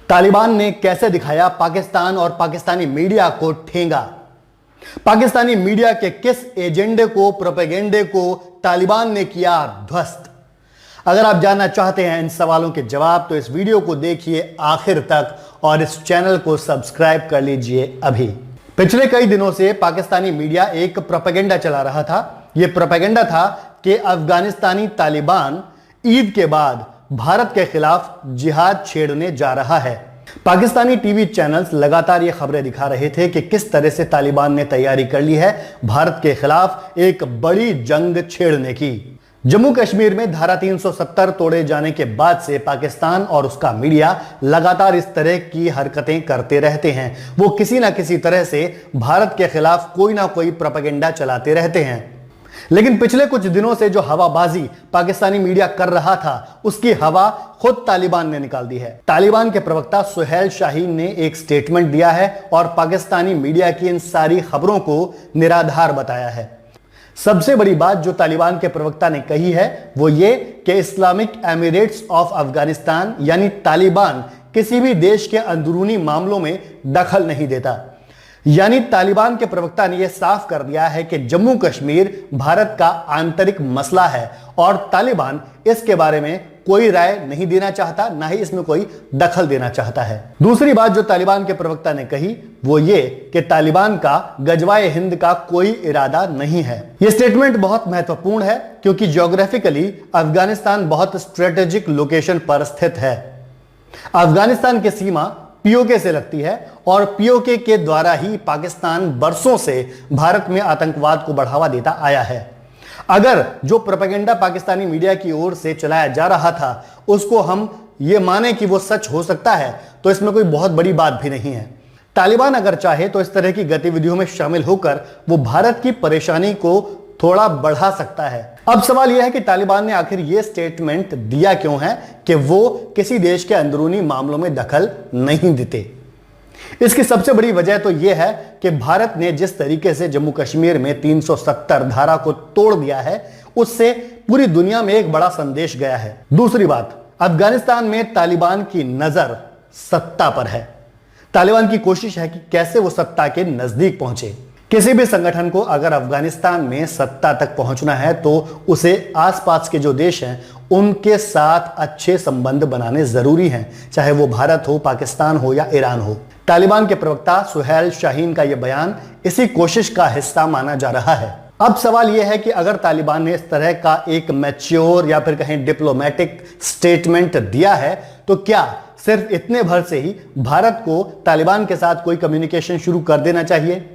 तालिबान ने कैसे दिखाया पाकिस्तान और पाकिस्तानी मीडिया को ठेंगा। पाकिस्तानी मीडिया के किस एजेंडे को, प्रोपेगेंडे को तालिबान ने किया ध्वस्त। अगर आप जानना चाहते हैं इन सवालों के जवाब तो इस वीडियो को देखिए आखिर तक और इस चैनल को सब्सक्राइब कर लीजिए अभी। पिछले कई दिनों से पाकिस्तानी मीडिया एक प्रोपेगेंडा चला रहा था। यह प्रोपेगेंडा था कि अफगानिस्तानी तालिबान ईद के बाद भारत के खिलाफ जिहाद छेड़ने जा रहा है। पाकिस्तानी टीवी चैनल्स लगातार ये खबरें दिखा रहे थे कि किस तरह से तालिबान ने तैयारी कर ली है भारत के खिलाफ एक बड़ी जंग छेड़ने की। जम्मू कश्मीर में धारा 370 तोड़े जाने के बाद से पाकिस्तान और उसका मीडिया लगातार इस तरह की हरकतें करते रहते हैं। वो किसी ना किसी तरह से भारत के खिलाफ कोई ना कोई प्रोपेगेंडा चलाते रहते हैं। लेकिन पिछले कुछ दिनों से जो हवाबाजी पाकिस्तानी मीडिया कर रहा था उसकी हवा खुद तालिबान ने निकाल दी है। तालिबान के प्रवक्ता सुहेल शाहीन ने एक स्टेटमेंट दिया है और पाकिस्तानी मीडिया की इन सारी खबरों को निराधार बताया है। सबसे बड़ी बात जो तालिबान के प्रवक्ता ने कही है वो ये कि इस्लामिक एमिरेट्स ऑफ अफगानिस्तान यानी तालिबान किसी भी देश के अंदरूनी मामलों में दखल नहीं देता। यानी तालिबान के प्रवक्ता ने यह साफ कर दिया है कि जम्मू कश्मीर भारत का आंतरिक मसला है और तालिबान इसके बारे में कोई राय नहीं देना चाहता, ना ही इसमें कोई दखल देना चाहता है। दूसरी बात जो तालिबान के प्रवक्ता ने कही वो ये कि तालिबान का गजवाए हिंद का कोई इरादा नहीं है। यह स्टेटमेंट बहुत महत्वपूर्ण है क्योंकि ज्योग्राफिकली अफगानिस्तान बहुत स्ट्रेटेजिक लोकेशन पर स्थित है। अफगानिस्तान की सीमा पीओके से लगती है और पीओके के द्वारा ही पाकिस्तान बरसों से भारत में आतंकवाद को बढ़ावा देता आया है। अगर जो प्रोपेगेंडा पाकिस्तानी मीडिया की ओर से चलाया जा रहा था उसको हम ये माने कि वो सच हो सकता है तो इसमें कोई बहुत बड़ी बात भी नहीं है। तालिबान अगर चाहे तो इस तरह की गतिविधियों में शामिल होकर वो भारत की परेशानी को थोड़ा बढ़ा सकता है। अब सवाल यह है कि तालिबान ने आखिर यह स्टेटमेंट दिया क्यों है कि वो किसी देश के अंदरूनी मामलों में दखल नहीं देते। इसकी सबसे बड़ी वजह तो यह है कि भारत ने जिस तरीके से जम्मू कश्मीर में 370 धारा को तोड़ दिया है उससे पूरी दुनिया में एक बड़ा संदेश गया है। दूसरी बात, अफगानिस्तान में तालिबान की नजर सत्ता पर है। तालिबान की कोशिश है कि कैसे वो सत्ता के नजदीक पहुंचे। किसी भी संगठन को अगर अफगानिस्तान में सत्ता तक पहुंचना है तो उसे आसपास के जो देश हैं उनके साथ अच्छे संबंध बनाने जरूरी हैं, चाहे वो भारत हो, पाकिस्तान हो या ईरान हो। तालिबान के प्रवक्ता सुहेल शाहीन का यह बयान इसी कोशिश का हिस्सा माना जा रहा है। अब सवाल यह है कि अगर तालिबान ने इस तरह का एक मैच्योर या फिर कहें डिप्लोमेटिक स्टेटमेंट दिया है तो क्या सिर्फ इतने भर से ही भारत को तालिबान के साथ कोई कम्युनिकेशन शुरू कर देना चाहिए?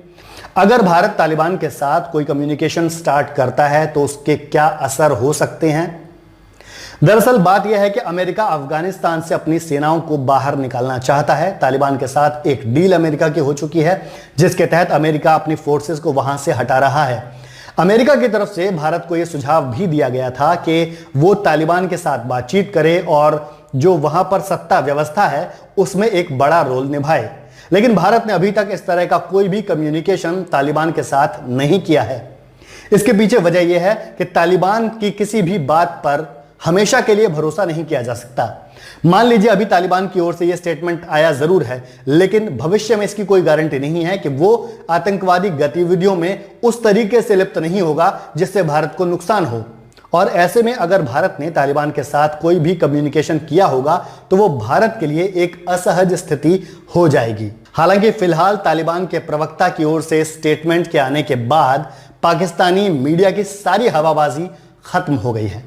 अगर भारत तालिबान के साथ कोई कम्युनिकेशन स्टार्ट करता है तो उसके क्या असर हो सकते हैं? दरअसल बात यह है कि अमेरिका अफगानिस्तान से अपनी सेनाओं को बाहर निकालना चाहता है। तालिबान के साथ एक डील अमेरिका की हो चुकी है जिसके तहत अमेरिका अपनी फोर्सेस को वहां से हटा रहा है। अमेरिका की तरफ से भारत को यह सुझाव भी दिया गया था कि वो तालिबान के साथ बातचीत करे और जो वहां पर सत्ता व्यवस्था है उसमें एक बड़ा रोल निभाए। लेकिन भारत ने अभी तक इस तरह का कोई भी कम्युनिकेशन तालिबान के साथ नहीं किया है। इसके पीछे वजह यह है कि तालिबान की किसी भी बात पर हमेशा के लिए भरोसा नहीं किया जा सकता। मान लीजिए अभी तालिबान की ओर से यह स्टेटमेंट आया जरूर है लेकिन भविष्य में इसकी कोई गारंटी नहीं है कि वो आतंकवादी गतिविधियों में उस तरीके से लिप्त नहीं होगा जिससे भारत को नुकसान हो। और ऐसे में अगर भारत ने तालिबान के साथ कोई भी कम्युनिकेशन किया होगा तो वो भारत के लिए एक असहज स्थिति हो जाएगी। हालांकि फिलहाल तालिबान के प्रवक्ता की ओर से स्टेटमेंट के आने के बाद पाकिस्तानी मीडिया की सारी हवाबाजी खत्म हो गई है।